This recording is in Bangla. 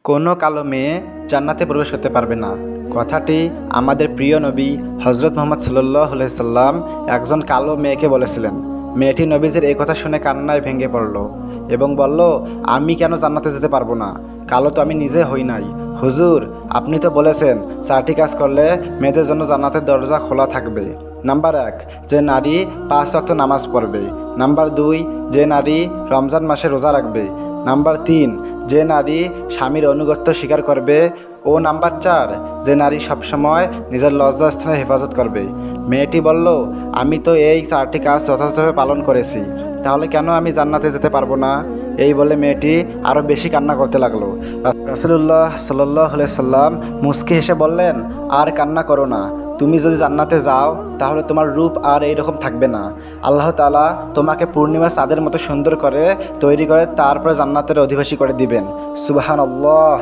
কোনো কালো মেয়ে জান্নাতে প্রবেশ করতে পারবে না। কথাটি আমাদের প্রিয় নবী হজরত মুহাম্মদ সাল্লাল্লাহু আলাইহি সাল্লাম একজন কালো মেয়েকে বলেছিলেন। মেয়েটি নবীজির এই কথা শুনে কান্নায় ভেঙে পড়ল এবং বলল, আমি কেন জান্নাতে যেতে পারবো না? কালো তো আমি নিজে হই নাই। হুজুর, আপনি তো বলেছেন 4টি কাজ করলে মেয়েদের জন্য জান্নাতের দরজা খোলা থাকবে। নাম্বার 1, যে নারী 5 ওয়াক্ত নামাজ পড়বে। নাম্বার 2, যে নারী রমজান মাসে রোজা রাখবে। নাম্বার 3, যে নারী স্বামীর আনুগত্য স্বীকার করবে। ও নাম্বার 4, যে নারী সবসময় নিজের লজ্জাস্থানের হেফাজত করবে। মেয়েটি বলল, আমি তো এই 4টি কাজ যথাযথভাবে পালন করেছি, তাহলে কেন আমি জান্নাতে যেতে পারবো না? এই বলে মেয়েটি আরও বেশি কান্না করতে লাগলো। রাসূলুল্লাহ সাল্লাল্লাহু আলাইহি সাল্লাম মুচকি হেসে বললেন, আর কান্না করো না। তুমি যদি জান্নাতে যাও তাহলে তোমার রূপ আর এইরকম থাকবে না। আল্লাহ তাআলা তোমাকে পূর্ণিমা চাঁদের মতো সুন্দর করে তৈরি করে তারপরে জান্নাতের অধিবাসী করে দিবেন। সুবহানাল্লাহ।